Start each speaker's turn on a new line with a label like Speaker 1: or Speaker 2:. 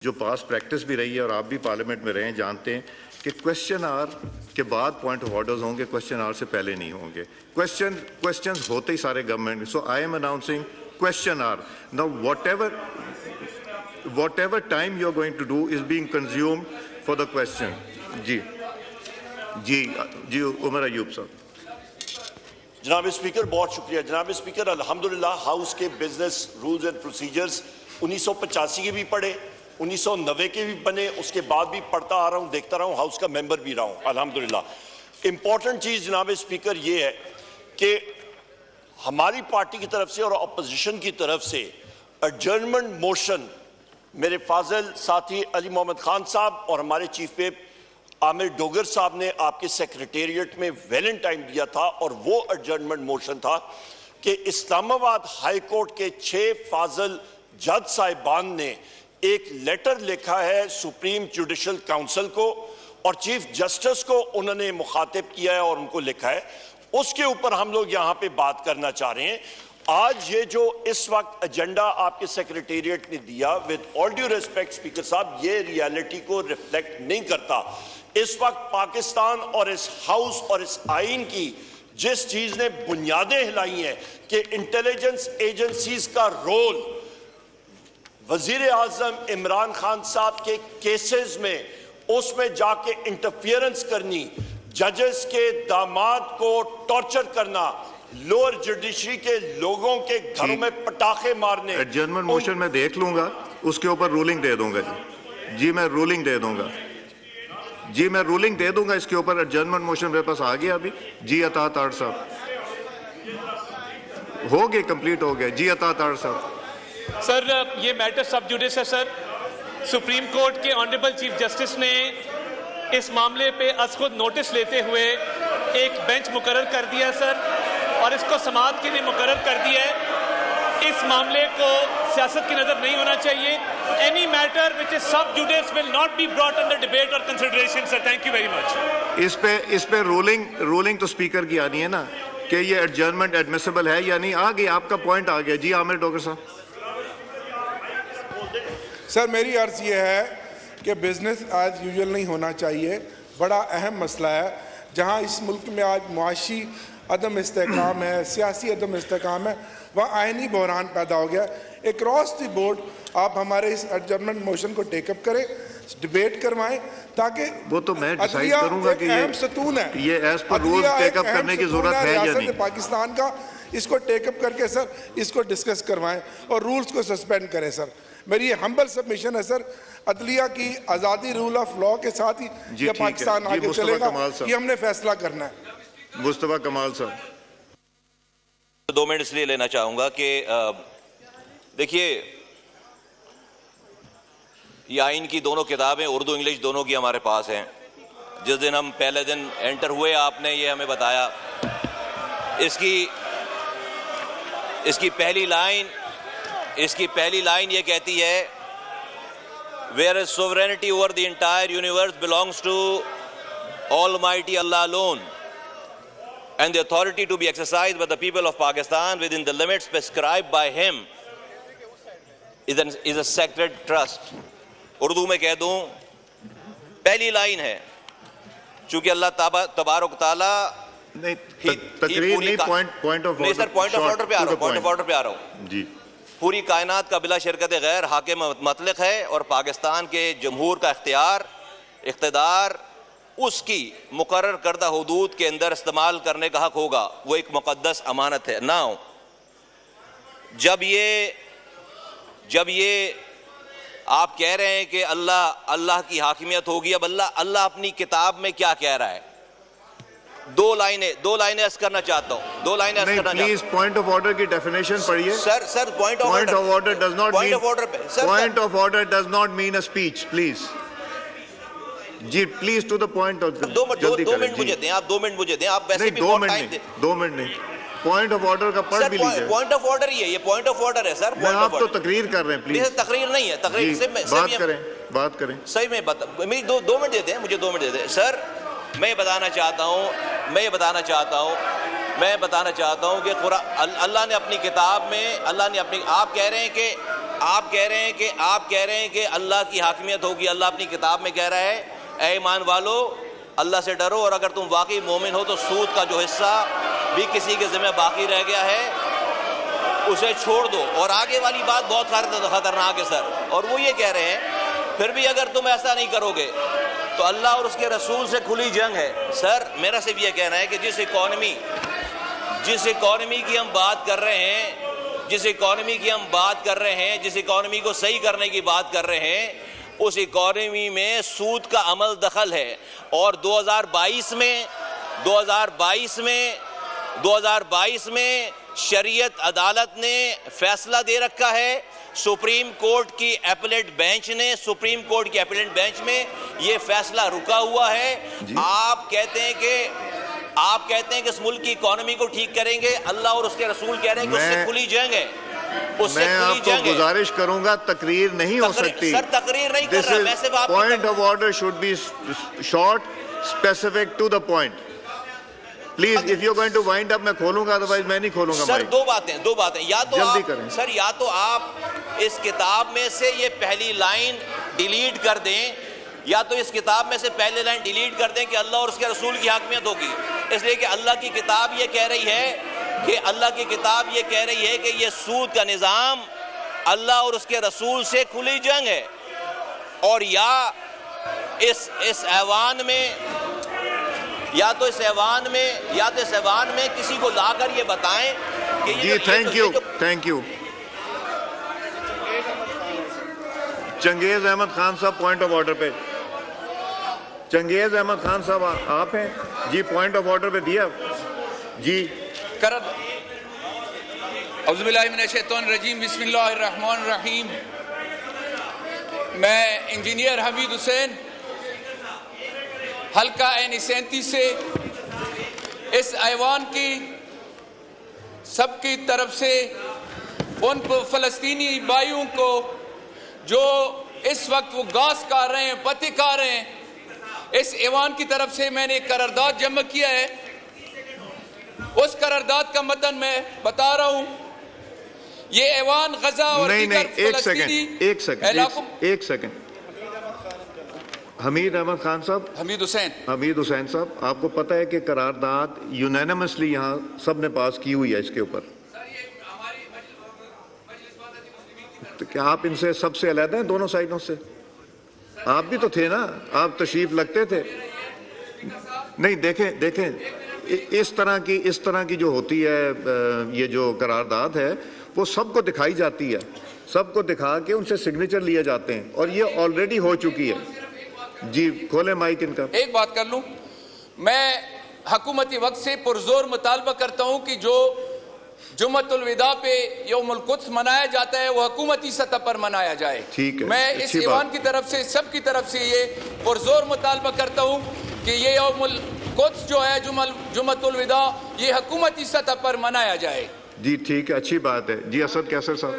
Speaker 1: جو پاس پریکٹس بھی رہی ہے اور آپ بھی پارلیمنٹ میں رہے جانتے ہیں کہ کوشچن آر کے بعد پوائنٹ آف آرڈرز ہوں گے, کوشچن آر سے پہلے نہیں ہوں گے. کوشچنز ہوتے ہی سارے government. So I am announcing question hour now. Whatever time you are going to do is being consumed for the question. جی عمر ایوب صاحب.
Speaker 2: جناب اسپیکر بہت شکریہ. جناب اسپیکر الحمدللہ ہاؤس کے بزنس رولز اینڈ پروسیجرز 1985 کے بھی پڑھے, 1990 کے بھی بنے, اس کے بعد بھی پڑھتا آ رہا ہوں, دیکھتا رہا ہوں, ہاؤس کا ممبر بھی رہا ہوں الحمدللہ. امپورٹنٹ چیز جناب اسپیکر یہ ہے کہ ہماری پارٹی کی طرف سے اور اپوزیشن کی طرف سے ایڈجرنمنٹ موشن میرے فاضل ساتھی علی محمد خان صاحب اور ہمارے چیف ویپ عامر ڈوگر صاحب نے آپ کے سیکریٹریٹ میں ویلنٹائن دیا تھا, اور وہ ایڈجرنمنٹ موشن تھا کہ اسلام آباد ہائی کورٹ کے 6 فاضل جج صاحبان نے ایک لیٹر لکھا ہے سپریم جوڈیشل کاؤنسل کو, اور چیف جسٹس کو انہوں نے مخاطب کیا ہے اور ان کو لکھا ہے. اس کے اوپر ہم لوگ یہاں پہ بات کرنا چاہ رہے ہیں. آج یہ جو اس وقت ایجنڈا آپ کے سیکریٹریٹ نے دیا, with all due respect speaker صاحب, یہ ریالٹی کو ریفلیکٹ نہیں کرتا. اس وقت پاکستان اور اس ہاؤس اور اس آئین کی جس چیز نے بنیادیں ہلائی ہیں کہ انٹیلیجنس ایجنسیز کا رول وزیر اعظم عمران خان صاحب کے کیسز میں اس میں جا کے انٹرفیئرنس کرنی, ججز کے داماد کو ٹارچر کرنا, لوور جوڈیشری کے لوگوں کے گھروں میں پٹاخے مارنے.
Speaker 1: ایڈجرنمنٹ موشن میں دیکھ لوں گا, اس کے اوپر رولنگ دے دوں گا. جی میں رولنگ دے دوں گا. اس کے اوپر ایڈجرنمنٹ موشن میرے پاس آ گیا ابھی. جی عطا تاڑ صاحب ہو گئے, کمپلیٹ ہو گئے. جی عطا تاڑ صاحب.
Speaker 3: سر یہ میٹر سب جوڈیس ہے سر. سپریم کورٹ کے آنریبل چیف جسٹس نے اس معاملے پہ از خود نوٹس لیتے ہوئے ایک بینچ مقرر کر دیا ہے سر, اور اس کو سماعت کے لیے مقرر کر دیا ہے. اس معاملے کو سیاست کی نظر نہیں ہونا چاہیے. Any matter which is sub judice will not be brought under debate or consideration, sir. Thank you very much.
Speaker 1: اس پہ رولنگ تو اسپیکر کی آنی ہے نا کہ یہ ایڈجرنمنٹ ایڈمیسیبل ہے یا نہیں. آ گیا آپ کا پوائنٹ آ گیا. جی عامر ڈوگر صاحب.
Speaker 4: سر میری عرض یہ ہے کہ بزنس ایز یوزول نہیں ہونا چاہیے. بڑا اہم مسئلہ ہے جہاں اس ملک میں آج معاشی عدم استحکام ہے, سیاسی عدم استحکام ہے, وہاں آئینی بحران پیدا ہو گیا. اکراس دی بورڈ آپ ہمارے اس ایڈجرنمنٹ موشن کو ٹیک اپ کریں, ڈیبیٹ کروائیں, تاکہ
Speaker 1: وہ تو میں ڈیسائیڈ کروں گا کہ
Speaker 4: اہم ستون ہے,
Speaker 1: یہ ایز پر رولز ٹیک اپ کرنے کی ضرورت ہے یا نہیں.
Speaker 4: پاکستان کا اس کو ٹیک اپ کر کے سر اس کو ڈسکس کروائیں اور رولز کو سسپینڈ کریں. سر میری یہ ہمبل سبمیشن ہے سر, عدلیہ کی آزادی رول آف لا کے ساتھ ہی یہ پاکستان آگے چلے گا, یہ ہم نے فیصلہ کرنا ہے.
Speaker 1: مصطفیٰ کمال صاحب.
Speaker 5: 2 منٹ اس لیے لینا چاہوں گا کہ دیکھیے یہ آئین کی دونوں کتابیں اردو انگلش دونوں کی ہمارے پاس ہیں. جس دن ہم پہلے دن انٹر ہوئے آپ نے یہ ہمیں بتایا. اس کی پہلی لائن یہ کہتی ہے whereas sovereignty over the entire universe belongs to Almighty Allah alone, and the authority to be exercised by the people of Pakistan within the limits prescribed by him is a sacred trust. Urdu میں کہہ دوں, پہلی line ہے چونکہ اللہ تبارک تعالیٰ
Speaker 1: تقریر نہیں, پوائنٹ آف
Speaker 5: آرڈر پہ آ رہا ہوں.
Speaker 1: جی
Speaker 5: پوری کائنات کا بلا شرکت غیر حاکم مطلق ہے, اور پاکستان کے جمہور کا اقتدار اس کی مقرر کردہ حدود کے اندر استعمال کرنے کا حق ہوگا. وہ ایک مقدس امانت ہے. ناؤ جب یہ آپ کہہ رہے ہیں کہ اللہ کی حاکمیت ہوگی, اب اللہ اپنی کتاب میں کیا کہہ رہا ہے؟ 2 لائنیں عرض کرنا چاہتا ہوں. 2 لائنیں عرض کرنا چاہتا ہوں.
Speaker 1: پلیز پوائنٹ آف آرڈر کی ڈیفینیشن پڑھیے.
Speaker 5: Sir point of
Speaker 1: order does not mean a speech. Please جی please to the point.
Speaker 5: 2 minute مجھے دیں, آپ 2 منٹ مجھے دیں. آپ ویسے بھی
Speaker 1: 2 منٹ نہیں, پوائنٹ آف آرڈر کا پڑھ بھی لیجیے.
Speaker 5: پوائنٹ آف آرڈر ہی ہے, یہ پوائنٹ آف آرڈر ہے سر.
Speaker 1: آپ تو تقریر کر رہے ہیں, پلیز.
Speaker 5: تقریر نہیں ہے, تقریر سے
Speaker 1: بات کریں.
Speaker 5: صحیح میں 2 منٹ دے دیں مجھے, 2 منٹ دے دیں. سر میں بتانا چاہتا ہوں کہ اللہ نے اپنی کتاب میں آپ کہہ رہے ہیں کہ آپ کہہ رہے ہیں کہ اللہ کی حاکمیت ہوگی. اللہ اپنی کتاب میں کہہ رہا ہے اے ایمان والو اللہ سے ڈرو, اور اگر تم واقعی مومن ہو تو سود کا جو حصہ بھی کسی کے ذمہ باقی رہ گیا ہے اسے چھوڑ دو. اور آگے والی بات بہت خطرناک ہے سر, اور وہ یہ کہہ رہے ہیں پھر بھی اگر تم ایسا نہیں کرو گے تو اللہ اور اس کے رسول سے کھلی جنگ ہے. سر میرا صرف یہ کہنا ہے کہ جس اکانومی کی ہم بات کر رہے ہیں, جس اکانومی کو صحیح کرنے کی بات کر رہے ہیں, اس اکانومی میں سود کا عمل دخل ہے. اور 2022 میں شریعت عدالت نے فیصلہ دے رکھا ہے, سپریم کورٹ کی ایپلیٹ بینچ میں یہ فیصلہ رکا ہوا ہے. آپ کہتے ہیں کہ اس ملک کی اکانومی کو ٹھیک کریں گے, اللہ اور اس کے رسول کہہ رہے ہیں کہ اس سے کھلی جنگ ہے.
Speaker 1: میں آپ کو گزارش کروں گا تقریر نہیں ہو سکتی.
Speaker 5: سر تقریر نہیں کر رہا میں, صرف آپ
Speaker 1: point of order should be short, specific to the point. Please if you going to wind up میں کھولوں گا, ادروائز میں نہیں کھولوں گا.
Speaker 5: سر دو باتیں یا تو
Speaker 1: جلدی
Speaker 5: آپ
Speaker 1: کریں
Speaker 5: سر, یا تو آپ اس کتاب میں سے یہ پہلی لائن ڈیلیٹ کر دیں, یا تو اس کتاب میں سے پہلی لائن ڈیلیٹ کر دیں کہ اللہ اور اس کے رسول کی حاکمیت ہوگی. اس لیے کہ اللہ کی کتاب یہ کہہ رہی ہے کہ یہ سود کا نظام اللہ اور اس کے رسول سے کھلی جنگ ہے. اور یا اس ایوان میں کسی کو لا کر یہ بتائیں کہ
Speaker 1: جی تھینک یو. چنگیز احمد خان صاحب پوائنٹ آف آرڈر پہ. چنگیز احمد خان صاحب آپ ہیں جی, پوائنٹ آف آرڈر پہ دیا جی.
Speaker 6: اعوذ باللہ من الشیطان الرجیم, بسم اللہ الرحمن الرحیم. میں انجینئر حمید حسین حلقہ N37 سے اس ایوان کی سب کی طرف سے ان فلسطینی بھائیوں کو جو اس وقت وہ گاس کھا رہے ہیں, پتے کھا رہے ہیں, اس ایوان کی طرف سے میں نے ایک قرارداد جمع کیا ہے. اس قرارداد کا متن میں بتا رہا ہوں. یہ ایوان غزہ اور دیگر فلسطینی
Speaker 1: ایک سیکنڈ. حمید حسین صاحب, آپ کو پتہ ہے کہ قرارداد یونینمسلی یہاں سب نے پاس کی ہوئی ہے اس کے اوپر. تو کیا آپ ان سے سب سے علیحدہ ہیں, دونوں سائڈوں سے؟ آپ بھی تو تھے نا, آپ تشریف لگتے تھے. نہیں دیکھیں اس طرح کی جو ہوتی ہے یہ جو قرارداد ہے وہ سب کو دکھائی جاتی ہے, سب کو دکھا کے ان سے سگنیچر لیے جاتے ہیں, اور یہ آلریڈی ہو چکی ہے. جی کھولیں مائک ان کا.
Speaker 6: ایک بات کر لوں, میں حکومتی وقت سے پرزور مطالبہ کرتا ہوں کہ جو جمعۃ الوداع پہ یوم القدس منایا جاتا ہے وہ حکومتی سطح پر منایا جائے.
Speaker 1: ٹھیک ہے,
Speaker 6: میں اس ایوان کی طرف سے سب کی طرف سے یہ پرزور مطالبہ کرتا ہوں کہ یہ یوم القدس جو ہے جمعۃ الوداع یہ حکومتی سطح پر منایا جائے.
Speaker 1: جی ٹھیک ہے, اچھی بات ہے. جی اسد کیسر صاحب.